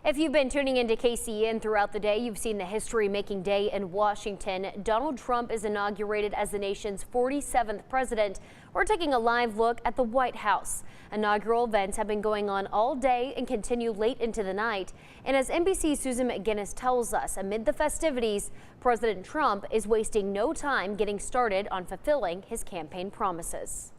If you've been tuning into KCN throughout the day, you've seen the history-making day in Washington. Donald Trump is inaugurated as the nation's 47th president. We're taking a live look at the White House. Inaugural events have been going on all day and continue late into the night. And as NBC's Susan McGinnis tells us, amid the festivities, President Trump is wasting no time getting started on fulfilling his campaign promises.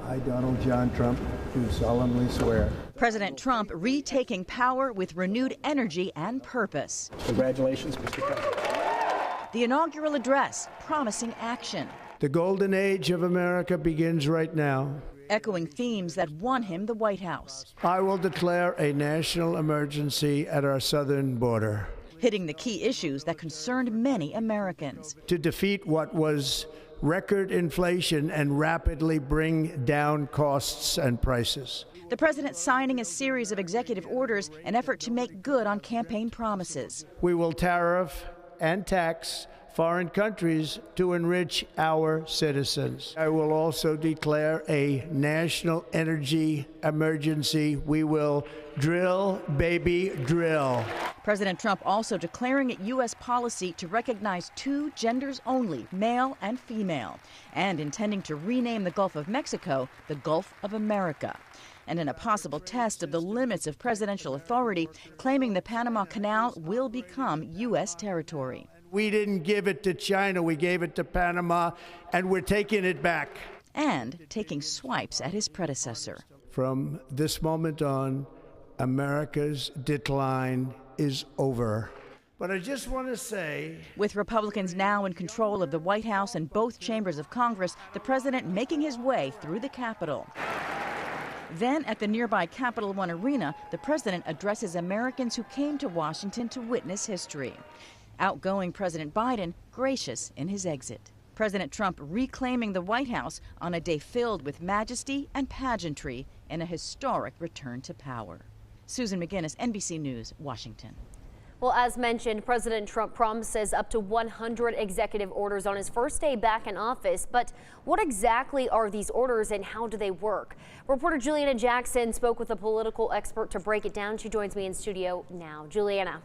I, Donald John Trump, do solemnly swear. President Trump retaking power with renewed energy and purpose. Congratulations, Mr. President. The inaugural address promising action. The golden age of America begins right now. Echoing themes that won him the White House. I will declare a national emergency at our southern border. Hitting the key issues that concerned many Americans. To defeat what was record inflation and rapidly bring down costs and prices. The president signing a series of executive orders, an effort to make good on campaign promises. We will tariff and tax foreign countries to enrich our citizens. I will also declare a national energy emergency. We will drill, baby, drill. President Trump also declaring it U.S. policy to recognize two genders only, male and female, and intending to rename the Gulf of Mexico the Gulf of America. And in a possible test of the limits of presidential authority, claiming the Panama Canal will become U.S. territory. We didn't give it to China, we gave it to Panama, and we're taking it back. And taking swipes at his predecessor. From this moment on, America's decline is over. But I just want to say, with Republicans now in control of the White House and both chambers of Congress, the president making his way through the Capitol. Then at the nearby Capital One Arena, the president addresses Americans who came to Washington to witness history. Outgoing President Biden gracious in his exit. President Trump reclaiming the White House on a day filled with majesty and pageantry in a historic return to power. Susan McGinnis, NBC News, Washington. Well, as mentioned, President Trump promises up to 100 executive orders on his first day back in office. But what exactly are these orders and how do they work? Reporter Juliana Jackson spoke with a political expert to break it down. She joins me in studio now. Juliana.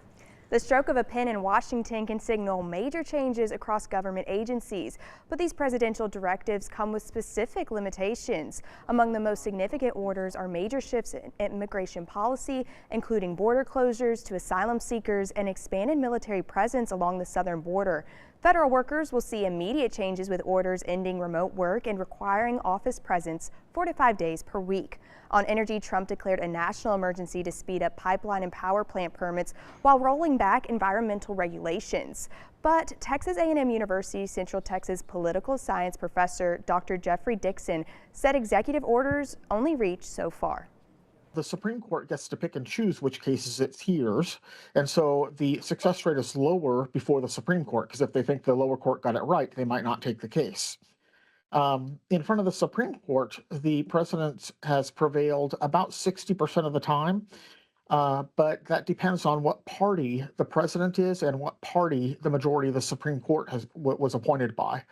The stroke of a pen in Washington can signal major changes across government agencies, but these presidential directives come with specific limitations. Among the most significant orders are major shifts in immigration policy, including border closures to asylum seekers and expanded military presence along the southern border. Federal workers will see immediate changes with orders ending remote work and requiring office presence 4 to 5 days per week. On energy, Trump declared a national emergency to speed up pipeline and power plant permits while rolling back environmental regulations. But Texas A&M University Central Texas political science professor Dr. Jeffrey Dixon said executive orders only reach so far. The Supreme Court gets to pick and choose which cases it hears, and so the success rate is lower before the Supreme Court, because if they think the lower court got it right, they might not take the case. In front of the Supreme Court, the president has prevailed about 60% of the time, but that depends on what party the president is and what party the majority of the Supreme Court was appointed by.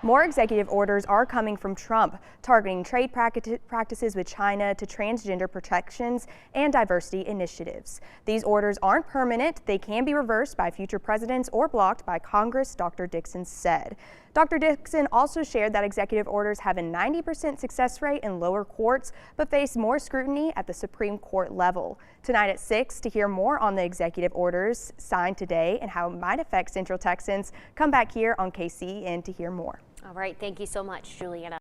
More executive orders are coming from Trump, targeting trade practices with China to transgender protections and diversity initiatives. These orders aren't permanent. They can be reversed by future presidents or blocked by Congress, Dr. Dixon said. Dr. Dixon also shared that executive orders have a 90% success rate in lower courts, but face more scrutiny at the Supreme Court level. Tonight at 6, to hear more on the executive orders signed today and how it might affect Central Texans, come back here on KCN to hear more. All right. Thank you so much, Juliana.